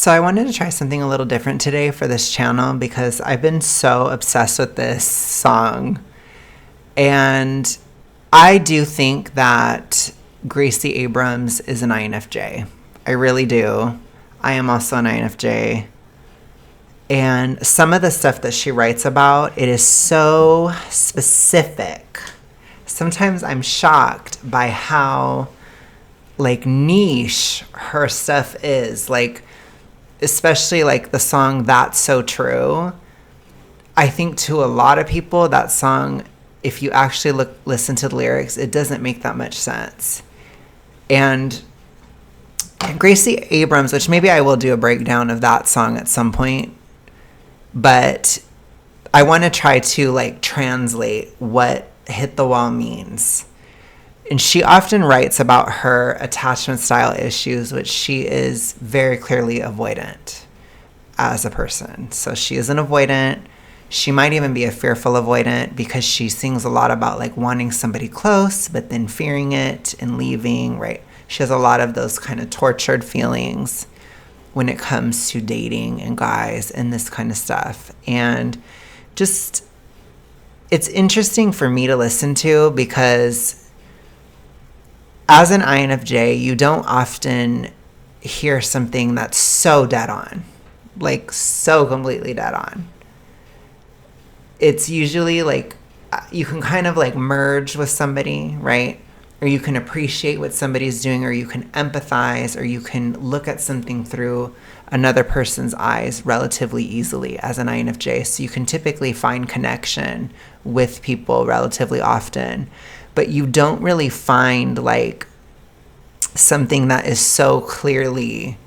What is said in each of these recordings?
So I wanted to try something a little different today for this channel because I've been so obsessed with this song. And I do think that Gracie Abrams is an INFJ. I really do. I am also an INFJ. And some of the stuff that she writes about, it is so specific. Sometimes I'm shocked by how niche her stuff is. Especially the song That's So True. I think to a lot of people that song, if you actually listen to the lyrics, it doesn't make that much sense. And Gracie Abrams, which maybe I will do a breakdown of that song at some point, but I want to try to translate what hit the wall means. And she often writes about her attachment style issues, which she is very clearly avoidant as a person. So she is an avoidant. She might even be a fearful avoidant because she sings a lot about wanting somebody close, but then fearing it and leaving, right? She has a lot of those kind of tortured feelings when it comes to dating and guys and this kind of stuff. And just, it's interesting for me to listen to because as an INFJ, you don't often hear something that's so dead on, so completely dead on. It's usually you can kind of merge with somebody, right? Or you can appreciate what somebody's doing, or you can empathize, or you can look at something through another person's eyes relatively easily as an INFJ. So you can typically find connection with people relatively often. But you don't really find something that is so clearly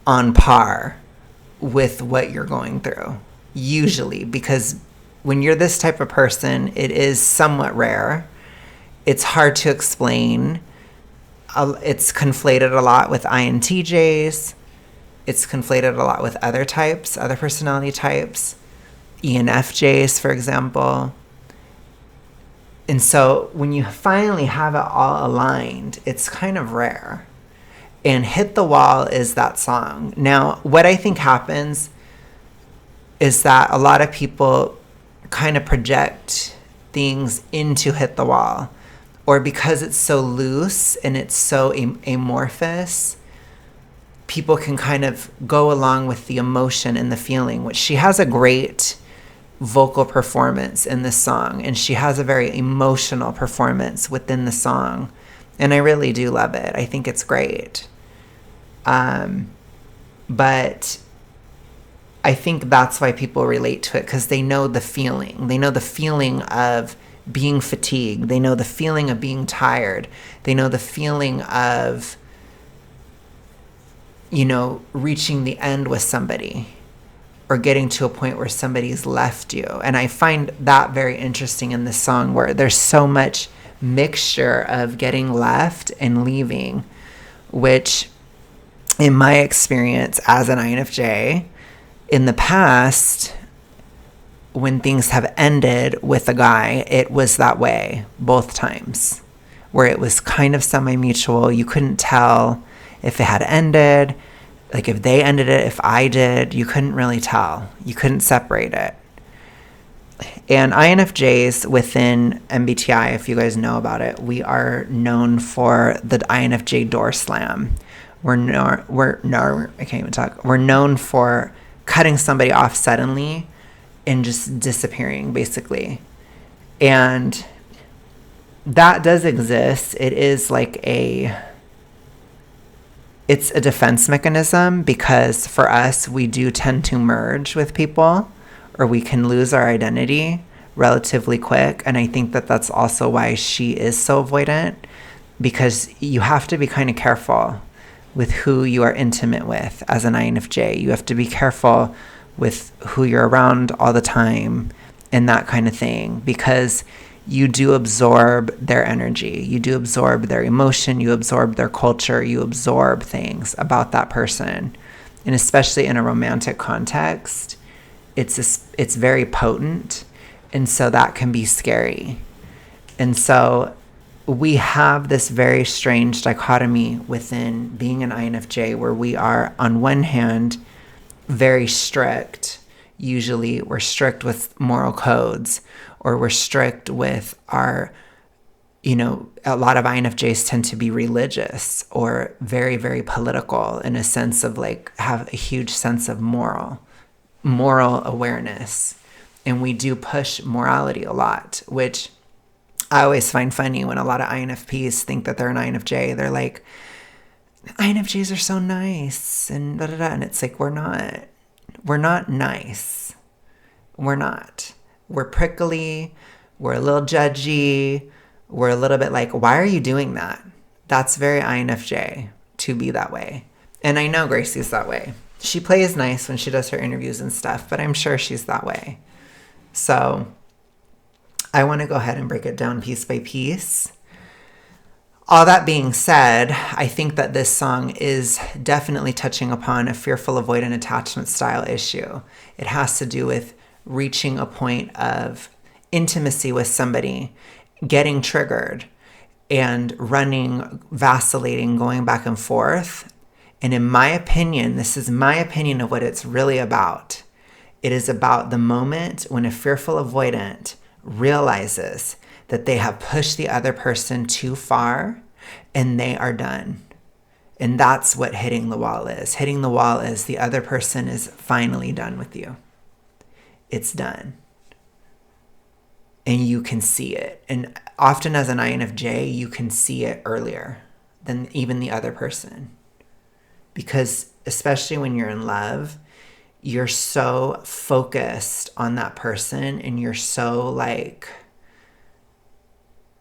on par with what you're going through, usually, because when you're this type of person, it is somewhat rare. It's hard to explain. It's conflated a lot with INTJs. It's conflated a lot with other types, other personality types, ENFJs, for example. And so when you finally have it all aligned, it's kind of rare. And Hit the Wall is that song. Now, what I think happens is that a lot of people kind of project things into Hit the Wall. Or because it's so loose and it's so amorphous, people can kind of go along with the emotion and the feeling, which she has a great vocal performance in this song, and she has a very emotional performance within the song, and I really do love it. I think it's great. But I think that's why people relate to it, because they know the feeling. They know the feeling of being fatigued. They know the feeling of being tired. They know the feeling of, reaching the end with somebody, or getting to a point where somebody's left you. And I find that very interesting in this song, where there's so much mixture of getting left and leaving, which in my experience as an INFJ, in the past, when things have ended with a guy, it was that way both times, where it was kind of semi-mutual. You couldn't tell if it had ended, if they ended it, if I did, you couldn't really tell. You couldn't separate it. And INFJs within MBTI, if you guys know about it, we are known for the INFJ door slam. We're known for cutting somebody off suddenly and just disappearing, basically. And that does exist. It is it's a defense mechanism, because for us, we do tend to merge with people, or we can lose our identity relatively quick. And I think that that's also why she is so avoidant, because you have to be kind of careful with who you are intimate with as an INFJ. You have to be careful with who you're around all the time and that kind of thing, because you do absorb their energy, you do absorb their emotion, you absorb their culture, you absorb things about that person. And especially in a romantic context, it's very potent, and so that can be scary. And so we have this very strange dichotomy within being an INFJ where we are, on one hand, very strict. Usually we're strict with moral codes, or we're strict with our, a lot of INFJs tend to be religious or very, very political in a sense of like have a huge sense of moral awareness. And we do push morality a lot, which I always find funny when a lot of INFPs think that they're an INFJ. They're like, INFJs are so nice and da da da. And it's like, we're not nice. We're not. We're prickly. We're a little judgy. We're a little bit like, why are you doing that? That's very INFJ to be that way. And I know Gracie's that way. She plays nice when she does her interviews and stuff, but I'm sure she's that way. So I want to go ahead and break it down piece by piece. All that being said, I think that this song is definitely touching upon a fearful avoidant attachment style issue. It has to do with reaching a point of intimacy with somebody, getting triggered, and running, vacillating, going back and forth. And in my opinion, this is my opinion of what it's really about. It is about the moment when a fearful avoidant realizes that they have pushed the other person too far and they are done. And that's what hitting the wall is. Hitting the wall is the other person is finally done with you. It's done. And you can see it. And often as an INFJ, you can see it earlier than even the other person. Because especially when you're in love, you're so focused on that person and you're so like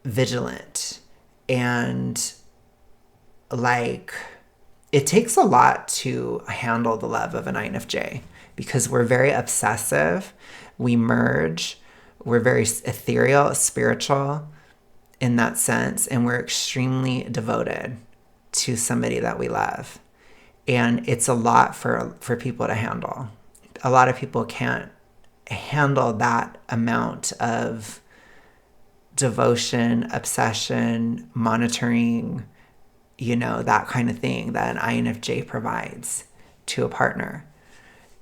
vigilant, and like it takes a lot to handle the love of an INFJ because we're very obsessive, we merge, we're very ethereal, spiritual in that sense, and we're extremely devoted to somebody that we love. And it's a lot for people to handle. A lot of people can't handle that amount of devotion, obsession, monitoring, that kind of thing that an INFJ provides to a partner.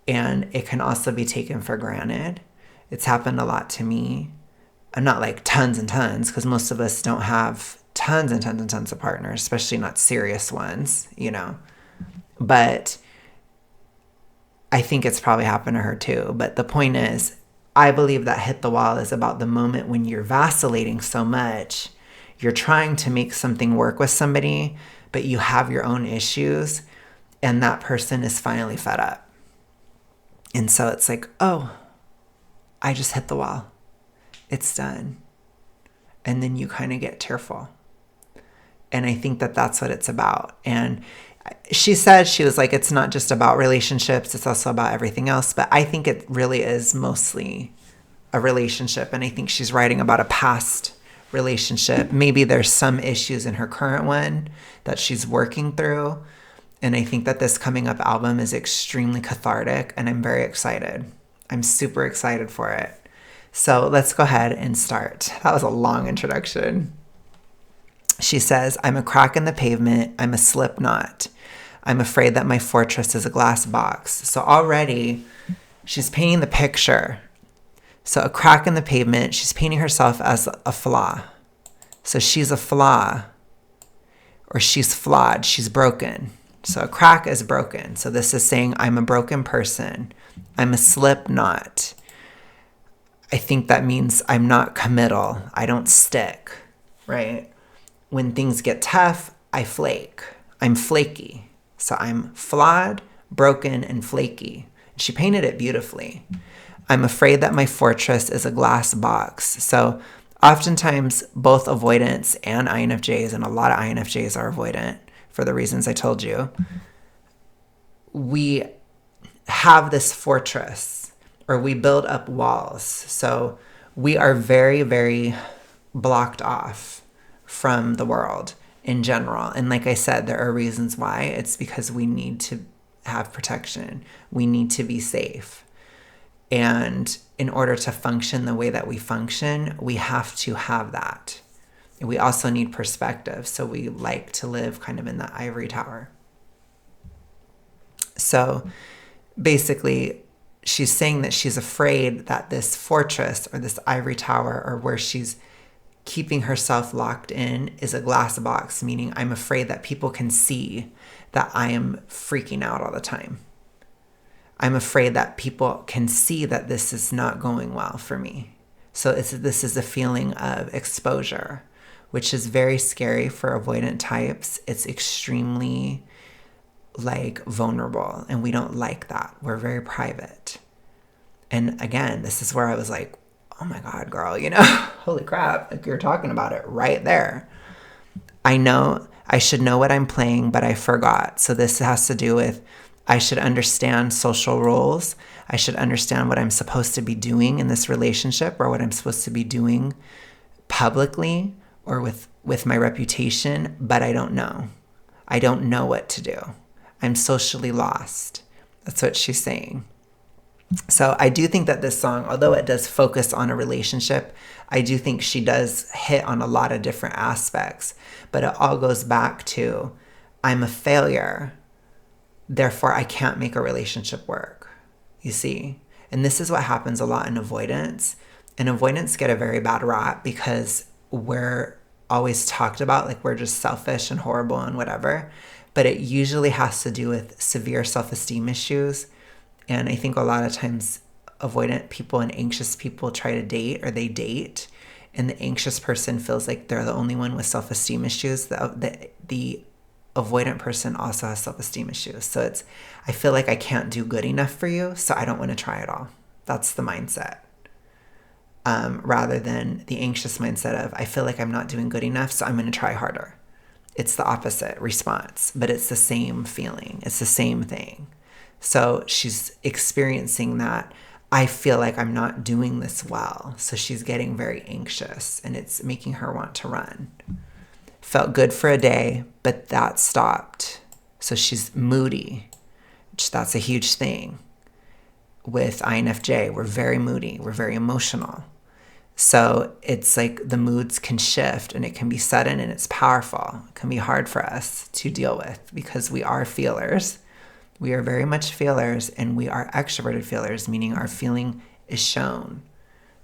And it can also be taken for granted. It's happened a lot to me. Not like tons and tons, because most of us don't have tons and tons and tons of partners, especially not serious ones, But I think it's probably happened to her too. But the point is, I believe that hit the wall is about the moment when you're vacillating so much, you're trying to make something work with somebody, but you have your own issues, and that person is finally fed up. And so it's like, oh, I just hit the wall. It's done. And then you kind of get tearful. And I think that that's what it's about. And she said, she was like, it's not just about relationships, it's also about everything else. But I think it really is mostly a relationship. And I think she's writing about a past relationship. Maybe there's some issues in her current one that she's working through. And I think that this coming up album is extremely cathartic, and I'm very excited. I'm super excited for it. So let's go ahead and start. That was a long introduction. She says, I'm a crack in the pavement. I'm a slip knot. I'm afraid that my fortress is a glass box. So already she's painting the picture. So a crack in the pavement, she's painting herself as a flaw. So she's a flaw, or she's flawed. She's broken. So a crack is broken. So this is saying I'm a broken person. I'm a slip knot. I think that means I'm not committal. I don't stick, right? When things get tough, I flake. I'm flaky. So I'm flawed, broken, and flaky. She painted it beautifully. I'm afraid that my fortress is a glass box. So oftentimes, both avoidants and INFJs, and a lot of INFJs are avoidant for the reasons I told you, we have this fortress, or we build up walls. So we are very, very blocked off from the world in general. And like I said, there are reasons why. It's because we need to have protection. We need to be safe. And in order to function the way that we function, we have to have that. We also need perspective. So we like to live kind of in the ivory tower. So basically, she's saying that she's afraid that this fortress or this ivory tower, or where she's keeping herself locked in, is a glass box, meaning I'm afraid that people can see that I am freaking out all the time. I'm afraid that people can see that this is not going well for me. So this is a feeling of exposure, which is very scary for avoidant types. It's extremely vulnerable, and we don't like that. We're very private. And again, this is where I was like, oh my God, girl, holy crap, you're talking about it right there. I know I should know what I'm playing, but I forgot. So this has to do with, I should understand social roles. I should understand what I'm supposed to be doing in this relationship, or what I'm supposed to be doing publicly or with my reputation, but I don't know. I don't know what to do. I'm socially lost. That's what she's saying. So I do think that this song, although it does focus on a relationship, I do think she does hit on a lot of different aspects. But it all goes back to, I'm a failure, therefore I can't make a relationship work. You see? And this is what happens a lot in avoidance. And avoidants get a very bad rap because we're always talked about like we're just selfish and horrible and whatever. But it usually has to do with severe self-esteem issues. And I think a lot of times avoidant people and anxious people try to date, or they date, and the anxious person feels like they're the only one with self-esteem issues. The avoidant person also has self-esteem issues. So it's, I feel like I can't do good enough for you, so I don't want to try at all. That's the mindset. Rather than the anxious mindset of, I feel like I'm not doing good enough, so I'm going to try harder. It's the opposite response, but it's the same feeling. It's the same thing. So she's experiencing that, I feel like I'm not doing this well. So she's getting very anxious, and it's making her want to run. Felt good for a day, but that stopped. So she's moody. That's a huge thing. With INFJ, we're very moody. We're very emotional. So it's like the moods can shift, and it can be sudden, and it's powerful. It can be hard for us to deal with because we are feelers. We are very much feelers, and we are extroverted feelers, meaning our feeling is shown.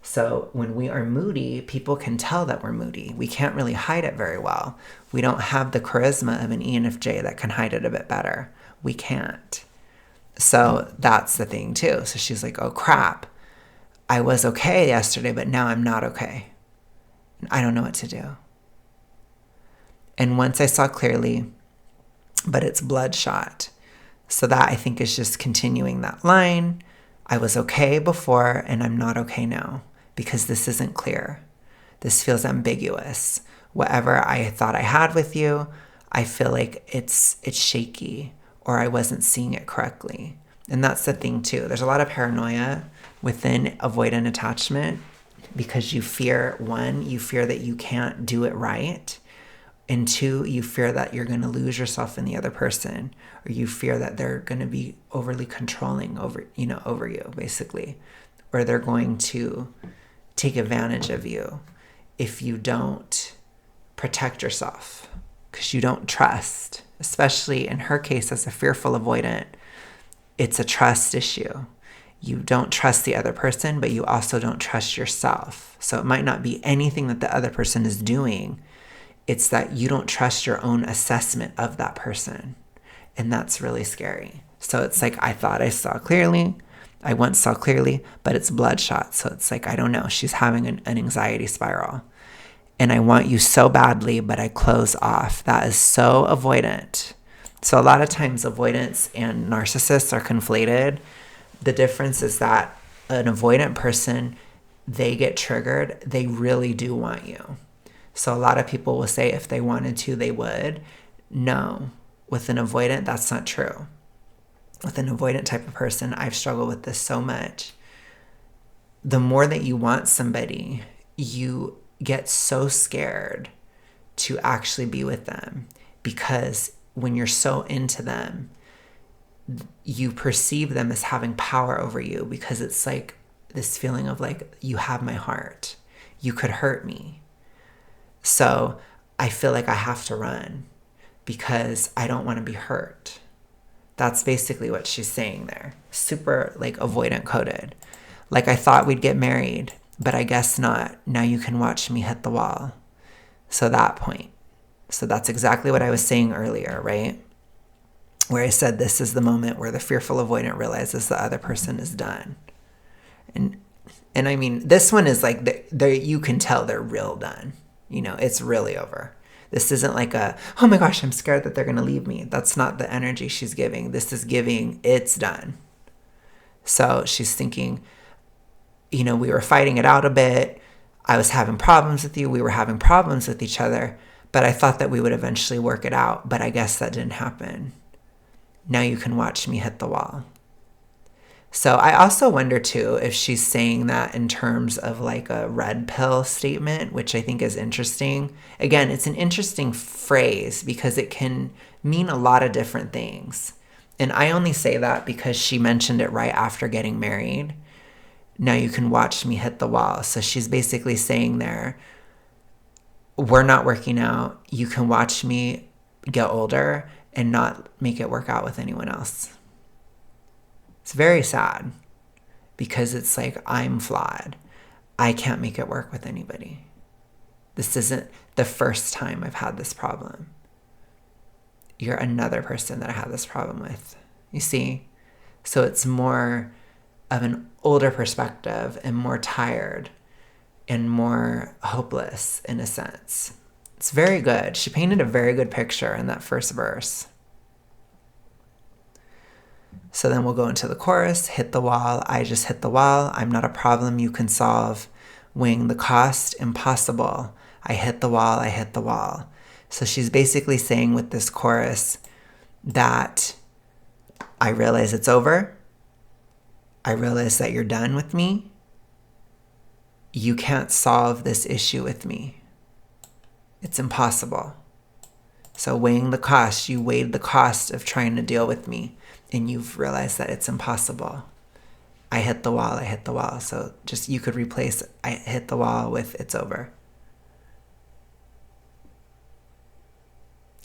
So when we are moody, people can tell that we're moody. We can't really hide it very well. We don't have the charisma of an ENFJ that can hide it a bit better. We can't. So that's the thing too. So she's like, oh crap, I was okay yesterday, but now I'm not okay. I don't know what to do. And once I saw clearly, but it's bloodshot. So that I think is just continuing that line. I was okay before, and I'm not okay now because this isn't clear. This feels ambiguous. Whatever I thought I had with you, I feel like it's shaky, or I wasn't seeing it correctly. And that's the thing too. There's a lot of paranoia within avoidant attachment because you fear, one, you fear that you can't do it right. And two, you fear that you're going to lose yourself in the other person, or you fear that they're going to be overly controlling over you, basically, or they're going to take advantage of you if you don't protect yourself because you don't trust. Especially in her case, as a fearful avoidant, it's a trust issue. You don't trust the other person, but you also don't trust yourself. So it might not be anything that the other person is doing. It's that you don't trust your own assessment of that person. And that's really scary. So it's like, I thought I saw clearly. I once saw clearly, but it's bloodshot. So it's like, I don't know. She's having an anxiety spiral. And I want you so badly, but I close off. That is so avoidant. So a lot of times avoidance and narcissists are conflated. The difference is that an avoidant person, they get triggered. They really do want you. So a lot of people will say if they wanted to, they would. No, with an avoidant, that's not true. With an avoidant type of person, I've struggled with this so much. The more that you want somebody, you get so scared to actually be with them because when you're so into them, you perceive them as having power over you because it's like this feeling of like, you have my heart. You could hurt me. So I feel like I have to run because I don't want to be hurt. That's basically what she's saying there. Super like avoidant coded. Like I thought we'd get married, but I guess not. Now you can watch me hit the wall. So that point. So that's exactly what I was saying earlier, right? Where I said this is the moment where the fearful avoidant realizes the other person is done. And I mean, this one is like, you can tell they're real done. You know, it's really over. This isn't like oh my gosh, I'm scared that they're going to leave me. That's not the energy she's giving. This is giving, it's done. So she's thinking, you know, we were fighting it out a bit. I was having problems with you. We were having problems with each other. But I thought that we would eventually work it out. But I guess that didn't happen. Now you can watch me hit the wall. So I also wonder too if she's saying that in terms of like a red pill statement, which I think is interesting. Again, it's an interesting phrase because it can mean a lot of different things. And I only say that because she mentioned it right after getting married. Now you can watch me hit the wall. So she's basically saying there, we're not working out. You can watch me get older and not make it work out with anyone else. It's very sad because it's like, I'm flawed. I can't make it work with anybody. This isn't the first time I've had this problem. You're another person that I have this problem with. You see? So it's more of an older perspective and more tired and more hopeless in a sense. It's very good. She painted a very good picture in that first verse. So then we'll go into the chorus, hit the wall, I just hit the wall, I'm not a problem you can solve, weighing the cost, impossible, I hit the wall, I hit the wall. So she's basically saying with this chorus that I realize it's over, I realize that you're done with me, you can't solve this issue with me. It's impossible. So weighing the cost, you weighed the cost of trying to deal with me. And you've realized that it's impossible. I hit the wall, I hit the wall. So just you could replace I hit the wall with it's over.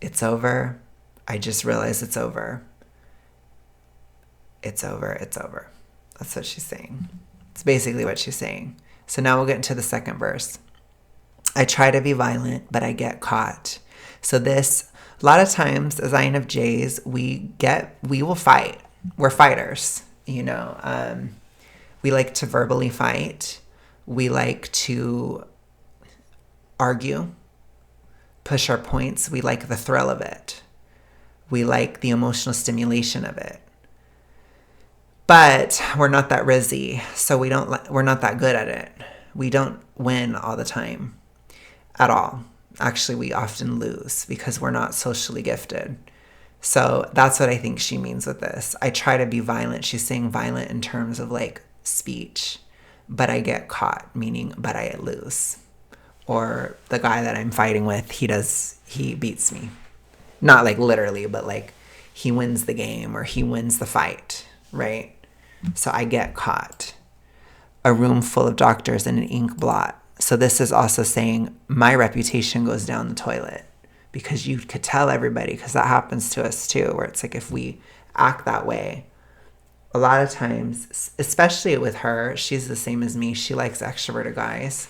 It's over. I just realized it's over. It's over, it's over. That's what she's saying. It's basically what she's saying. So now we'll get into the second verse. I try to be violent, but I get caught. So this, a lot of times as INFJs, we will fight. We're fighters, you know. We like to verbally fight. We like to argue, push our points. We like the thrill of it. We like the emotional stimulation of it. But we're not that rizzy, so we're not that good at it. We don't win all the time at all. Actually, we often lose because we're not socially gifted. So that's what I think she means with this. I try to be violent. She's saying violent in terms of like speech, but I get caught, meaning but I lose. Or the guy that I'm fighting with, he beats me. Not like literally, but like he wins the game or he wins the fight, right? So I get caught. A room full of doctors and an ink blot. So this is also saying my reputation goes down the toilet because you could tell everybody, because that happens to us too, where it's like if we act that way, a lot of times, especially with her, she's the same as me. She likes extroverted guys.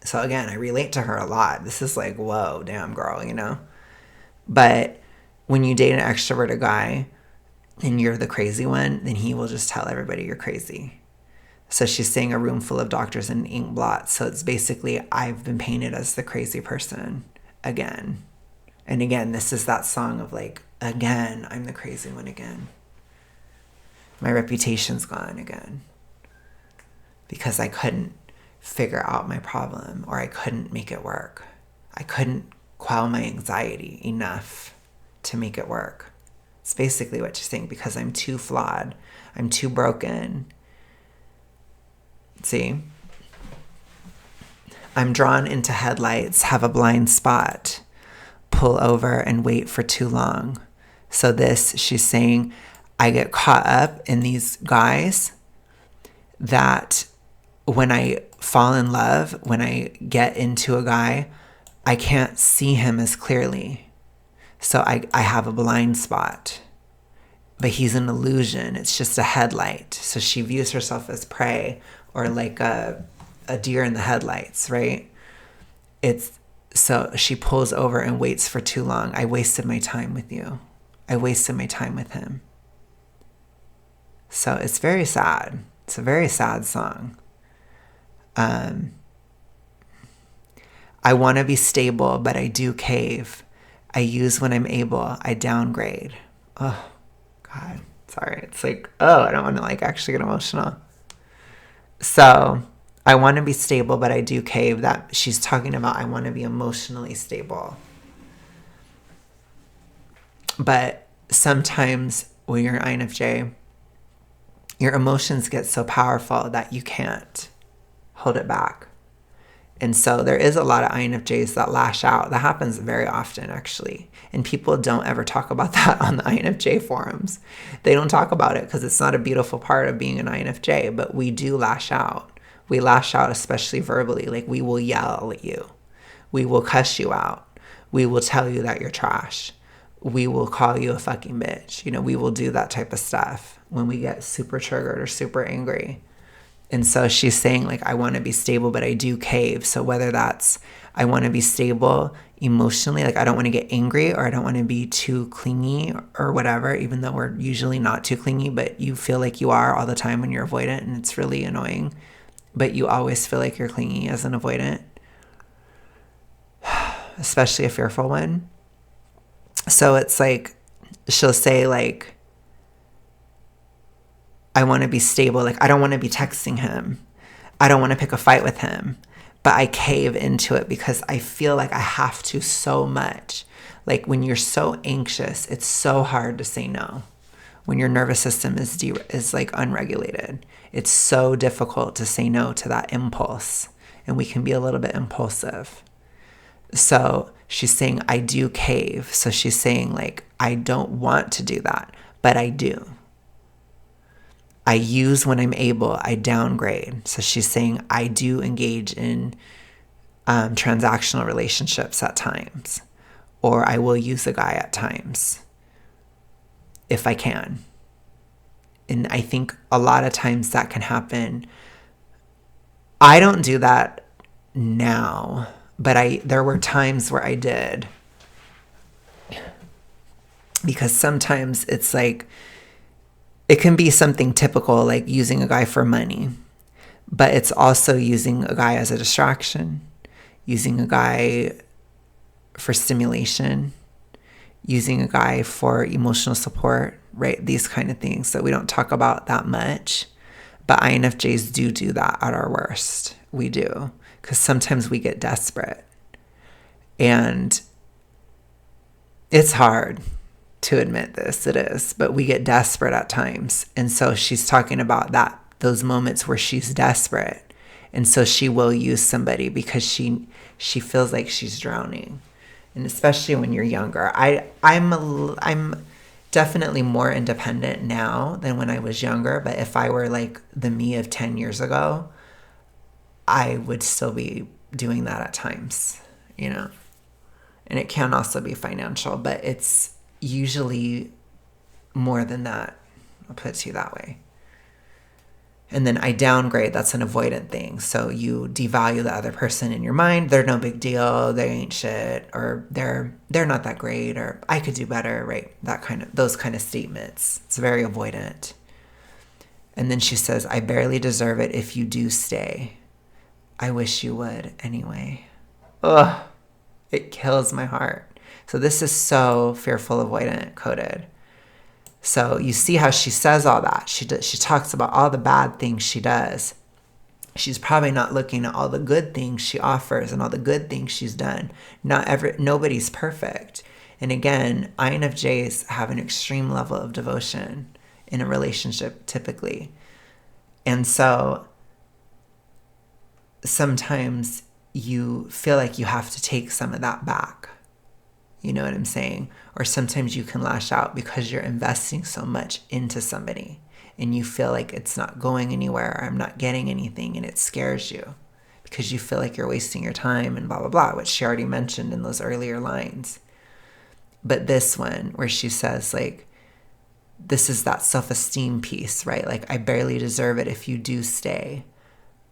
So again, I relate to her a lot. This is like, whoa, damn girl, you know? But when you date an extroverted guy and you're the crazy one, then he will just tell everybody you're crazy. So she's saying a room full of doctors and ink blots. So it's basically, I've been painted as the crazy person again. And again, this is that song of like, again, I'm the crazy one again. My reputation's gone again. Because I couldn't figure out my problem or I couldn't make it work. I couldn't quell my anxiety enough to make it work. It's basically what she's saying, because I'm too flawed. I'm too broken. See? I'm drawn into headlights, have a blind spot, pull over and wait for too long. So this, she's saying, I get caught up in these guys that when I fall in love, when I get into a guy, I can't see him as clearly. So I have a blind spot. But he's an illusion. It's just a headlight. So she views herself as prey, or like a deer in the headlights, right? So she pulls over and waits for too long. I wasted my time with you. I wasted my time with him. So it's very sad. It's a very sad song. I want to be stable, but I do cave. I use when I'm able. I downgrade. Oh, God. Sorry. It's like, I don't want to like actually get emotional. So I want to be stable, but I do cave. That she's talking about I want to be emotionally stable. But sometimes when you're INFJ, your emotions get so powerful that you can't hold it back. And so there is a lot of INFJs that lash out. That happens very often, actually. And people don't ever talk about that on the INFJ forums. They don't talk about it because it's not a beautiful part of being an INFJ, but we do lash out. We lash out, especially verbally. Like, we will yell at you. We will cuss you out. We will tell you that you're trash. We will call you a fucking bitch. We will do that type of stuff when we get super triggered or super angry. And so she's saying, like, I want to be stable, but I do cave. So whether that's I want to be stable emotionally, like I don't want to get angry, or I don't want to be too clingy or whatever, even though we're usually not too clingy, but you feel like you are all the time when you're avoidant, and it's really annoying. But you always feel like you're clingy as an avoidant, especially a fearful one. So it's like, she'll say, like, I want to be stable. Like, I don't want to be texting him. I don't want to pick a fight with him. But I cave into it because I feel like I have to so much. Like, when you're so anxious, it's so hard to say no. When your nervous system is like unregulated, it's so difficult to say no to that impulse. And we can be a little bit impulsive. So she's saying, I do cave. So she's saying, like, I don't want to do that, but I do. I use when I'm able. I downgrade. So she's saying I do engage in transactional relationships at times, or I will use a guy at times if I can. And I think a lot of times that can happen. I don't do that now, but there were times where I did, because sometimes it's like, it can be something typical, like using a guy for money, but it's also using a guy as a distraction, using a guy for stimulation, using a guy for emotional support, right? These kind of things that we don't talk about that much, but INFJs do that at our worst. We do, because sometimes we get desperate, and it's hard to admit this, it is, but we get desperate at times. And so she's talking about those moments where she's desperate, and so she will use somebody because she feels like she's drowning. And especially when you're younger, I'm definitely more independent now than when I was younger, but if I were like the me of 10 years ago, I would still be doing that at times, and it can also be financial, but it's usually more than that. I'll put it to you that way. And then I downgrade. That's an avoidant thing. So you devalue the other person in your mind. They're no big deal. They ain't shit, or they're not that great, or I could do better, right? Those kind of statements. It's very avoidant. And then she says, I barely deserve it if you do stay. I wish you would anyway. Ugh, it kills my heart. So this is so fearful avoidant coded. So you see how she says all that. She talks about all the bad things she does. She's probably not looking at all the good things she offers and all the good things she's done. Nobody's perfect. And again, INFJs have an extreme level of devotion in a relationship typically. And so sometimes you feel like you have to take some of that back. You know what I'm saying? Or sometimes you can lash out because you're investing so much into somebody and you feel like it's not going anywhere, or I'm not getting anything, and it scares you because you feel like you're wasting your time and blah, blah, blah, which she already mentioned in those earlier lines. But this one where she says, like, this is that self-esteem piece, right? Like, I barely deserve it if you do stay.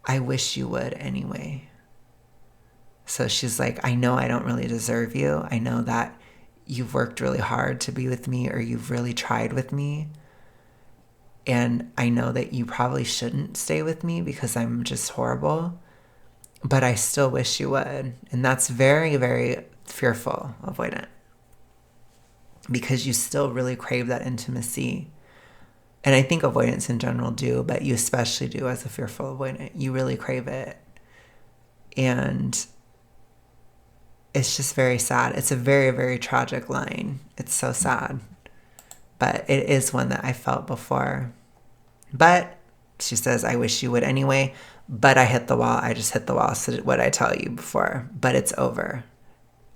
I wish you would anyway. So she's like, I know I don't really deserve you. I know that you've worked really hard to be with me, or you've really tried with me. And I know that you probably shouldn't stay with me because I'm just horrible. But I still wish you would. And that's very, very fearful, avoidant. Because you still really crave that intimacy. And I think avoidants in general do, but you especially do as a fearful avoidant. You really crave it. And it's just very sad. It's a very, very tragic line. It's so sad. But it is one that I felt before. But she says, I wish you would anyway. But I hit the wall. I just hit the wall. So what I tell you before. But it's over.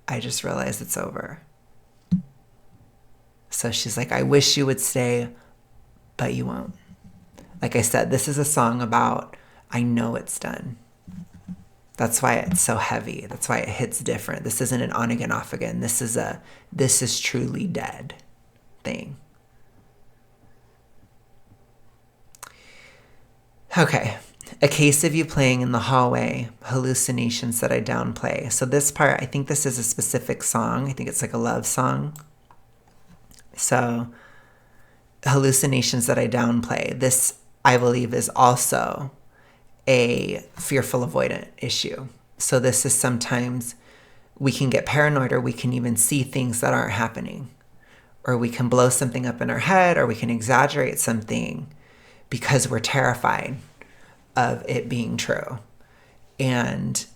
I just realized it's over. So she's like, I wish you would stay, but you won't. Like I said, this is a song about, I know it's done. That's why it's so heavy. That's why it hits different. This isn't an on again, off again. This is truly dead thing. Okay. A case of you playing in the hallway, hallucinations that I downplay. So this part, I think this is a specific song. I think it's like a love song. So hallucinations that I downplay. This, I believe, is also a fearful avoidant issue. So this is sometimes we can get paranoid, or we can even see things that aren't happening, or we can blow something up in our head, or we can exaggerate something because we're terrified of it being true. And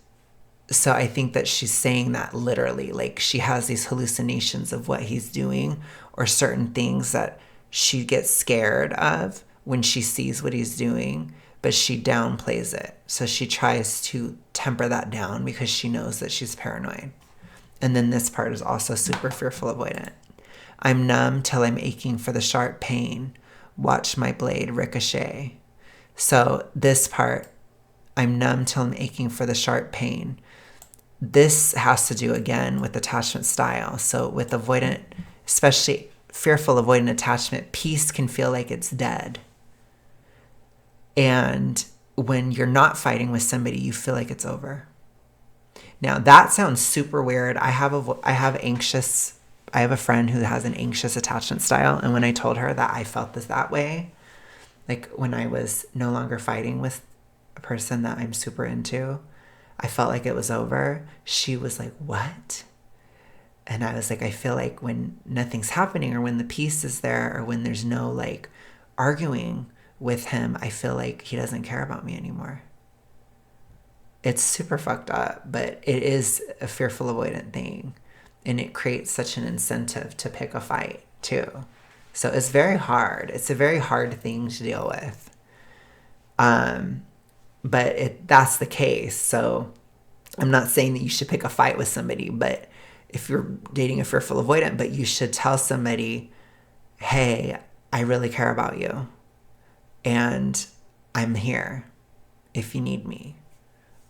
so I think that she's saying that literally, like she has these hallucinations of what he's doing, or certain things that she gets scared of when she sees what he's doing, but she downplays it. So she tries to temper that down because she knows that she's paranoid. And then this part is also super fearful avoidant. I'm numb till I'm aching for the sharp pain. Watch my blade ricochet. So this part, I'm numb till I'm aching for the sharp pain. This has to do, again, with attachment style. So with avoidant, especially fearful avoidant attachment, peace can feel like it's dead. And when you're not fighting with somebody, you feel like it's over. Now, that sounds super weird. I have a friend who has an anxious attachment style. And when I told her that I felt that way, like when I was no longer fighting with a person that I'm super into, I felt like it was over. She was like, what? And I was like, I feel like when nothing's happening, or when the peace is there, or when there's no like arguing with him, I feel like he doesn't care about me anymore. It's super fucked up, but it is a fearful avoidant thing. And it creates such an incentive to pick a fight too. So it's very hard. It's a very hard thing to deal with. But that's the case. So I'm not saying that you should pick a fight with somebody, but if you're dating a fearful avoidant, but you should tell somebody, hey, I really care about you, and I'm here if you need me.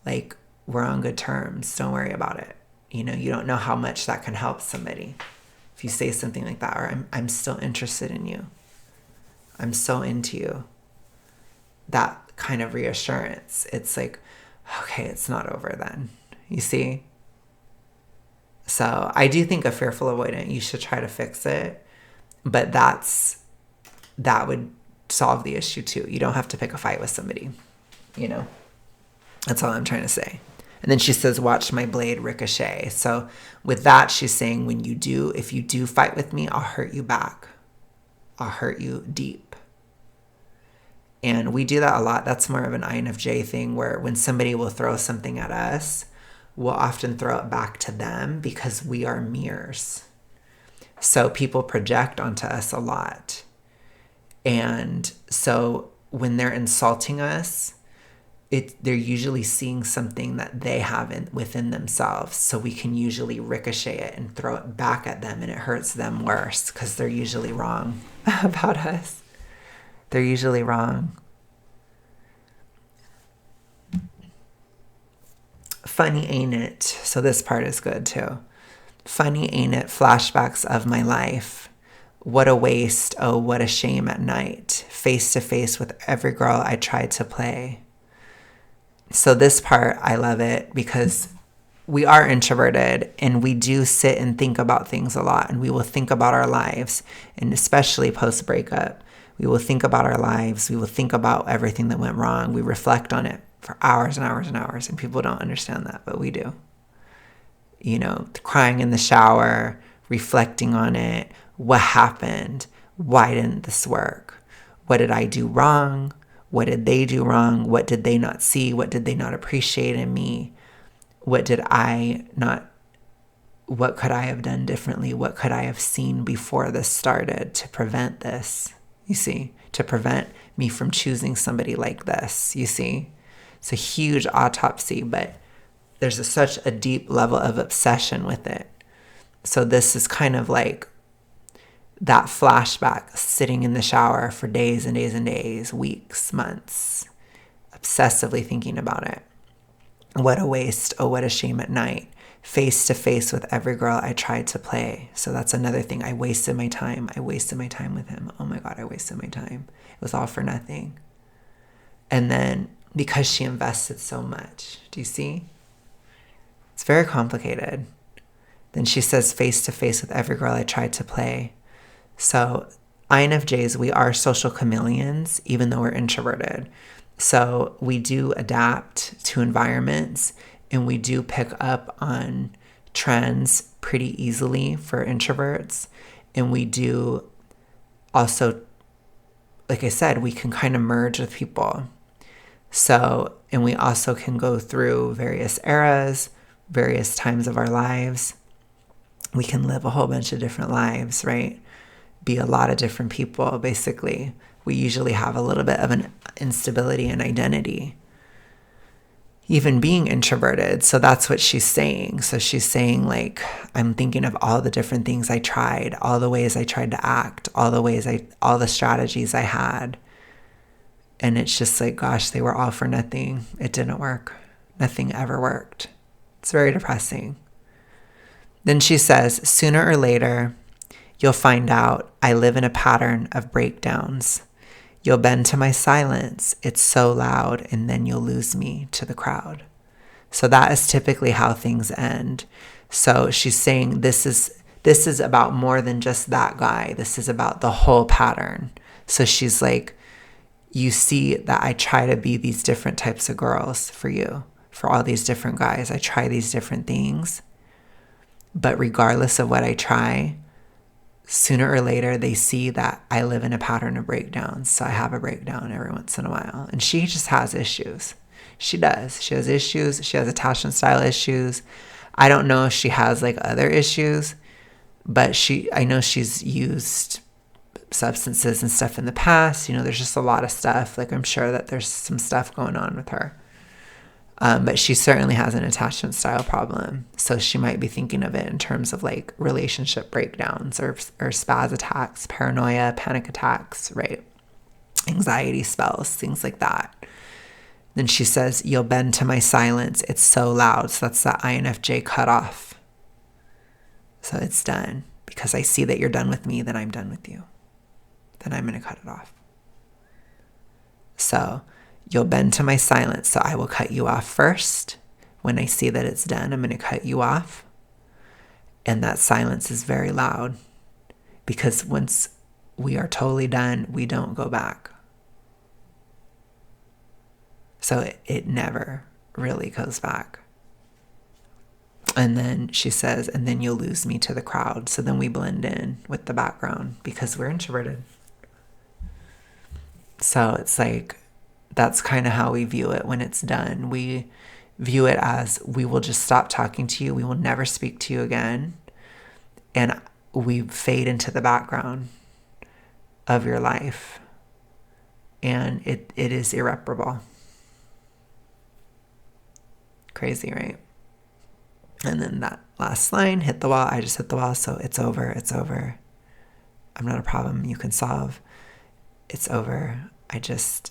Like, we're on good terms. Don't worry about it. You know, you don't know how much that can help somebody. If you say something like that, or I'm still interested in you. I'm so into you. That kind of reassurance. It's like, okay, it's not over then. You see? So I do think a fearful avoidant, you should try to fix it. But that would solve the issue too. You don't have to pick a fight with somebody. You know? That's all I'm trying to say. And then she says, watch my blade ricochet. So with that, she's saying if you do fight with me, I'll hurt you back. I'll hurt you deep. And we do that a lot. That's more of an INFJ thing, where when somebody will throw something at us, we'll often throw it back to them because we are mirrors. So people project onto us a lot. And so when they're insulting us, they're usually seeing something that they have within themselves. So we can usually ricochet it and throw it back at them, and it hurts them worse because they're usually wrong about us. They're usually wrong. Funny ain't it? So this part is good too. Funny ain't it? Flashbacks of my life. What a waste. Oh, what a shame at night. Face to face with every girl I tried to play. So this part, I love it because we are introverted and we do sit and think about things a lot, and we will think about our lives, and especially post breakup. We will think about our lives. We will think about everything that went wrong. We reflect on it for hours and hours and hours, and people don't understand that, but we do. You know, crying in the shower, reflecting on it. What happened? Why didn't this work? What did I do wrong? What did they do wrong? What did they not see? What did they not appreciate in me? What could I have done differently? What could I have seen before this started to prevent this? You see, to prevent me from choosing somebody like this, you see? It's a huge autopsy, but there's such a deep level of obsession with it. So this is kind of like that flashback, sitting in the shower for days and days and days, weeks, months, obsessively thinking about it. What a waste. Oh, what a shame at night. Face to face with every girl I tried to play. So that's another thing. I wasted my time. I wasted my time with him. Oh my God, I wasted my time. It was all for nothing. And then because she invested so much, do you see? It's very complicated. Then she says face to face with every girl I tried to play. So INFJs, we are social chameleons, even though we're introverted. So we do adapt to environments, and we do pick up on trends pretty easily for introverts. And we do also, like I said, we can kind of merge with people. So, and we also can go through various eras, various times of our lives. We can live a whole bunch of different lives, right? Be a lot of different people, basically. We usually have a little bit of an instability in identity, even being introverted. So that's what she's saying. So she's saying, like, I'm thinking of all the different things I tried, all the ways I tried to act, all the strategies I had. And it's just like, gosh, they were all for nothing. It didn't work. Nothing ever worked. It's very depressing. Then she says, sooner or later, you'll find out I live in a pattern of breakdowns. You'll bend to my silence. It's so loud, and then you'll lose me to the crowd. So that is typically how things end. So she's saying this is about more than just that guy. This is about the whole pattern. So she's like, you see that I try to be these different types of girls for you, for all these different guys. I try these different things. But regardless of what I try, sooner or later, they see that I live in a pattern of breakdowns. So I have a breakdown every once in a while. And she just has issues. She does. She has issues. She has attachment style issues. I don't know if she has like other issues, but I know she's used substances and stuff in the past. You know, there's just a lot of stuff. Like, I'm sure that there's some stuff going on with her. But she certainly has an attachment style problem. So she might be thinking of it in terms of like relationship breakdowns or spaz attacks, paranoia, panic attacks, right? Anxiety spells, things like that. Then she says, you'll bend to my silence. It's so loud. So that's that INFJ cutoff. So it's done. Because I see that you're done with me, then I'm done with you. Then I'm going to cut it off. So you'll bend to my silence, so I will cut you off first. When I see that it's done, I'm going to cut you off. And that silence is very loud, because once we are totally done, we don't go back. So it never really goes back. And then she says, and then you'll lose me to the crowd. So then we blend in with the background because we're introverted. So it's like, that's kind of how we view it when it's done. We view it as, we will just stop talking to you. We will never speak to you again. And we fade into the background of your life. And it is irreparable. Crazy, right? And then that last line, hit the wall. I just hit the wall. So it's over. It's over. I'm not a problem you can solve. It's over. It's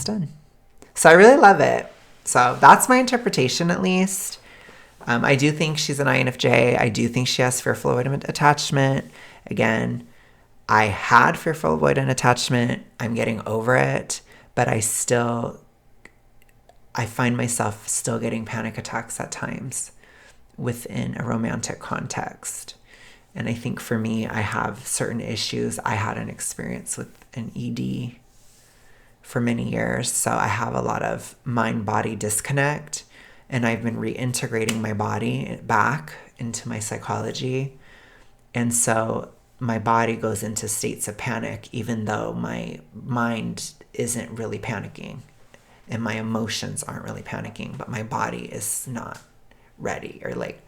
done. So I really love it. So that's my interpretation, at least. I do think she's an INFJ. I do think she has fearful avoidant attachment. Again, I had fearful avoidant attachment. I'm getting over it, but I find myself still getting panic attacks at times within a romantic context. And I think for me, I have certain issues. I had an experience with an ED for many years, so I have a lot of mind-body disconnect, and I've been reintegrating my body back into my psychology. And so my body goes into states of panic, even though my mind isn't really panicking and my emotions aren't really panicking, but my body is not ready, or like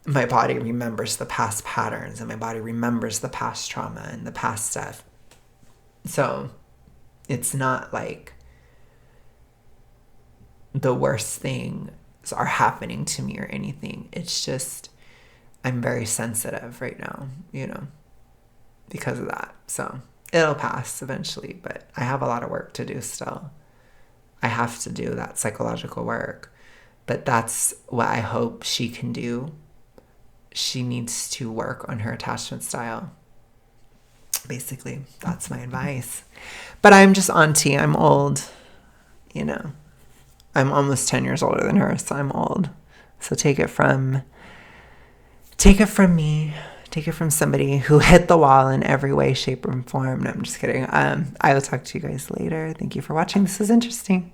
my body remembers the past patterns and my body remembers the past trauma and the past stuff. So it's not like the worst things are happening to me or anything. It's just I'm very sensitive right now, because of that. So it'll pass eventually, but I have a lot of work to do still. I have to do that psychological work, but that's what I hope she can do. She needs to work on her attachment style. Basically, that's my advice. But I'm just auntie. I'm old, I'm almost 10 years older than her, so I'm old. So take it from me. Take it from somebody who hit the wall in every way, shape, or form. No, I'm just kidding. I will talk to you guys later. Thank you for watching. This was interesting.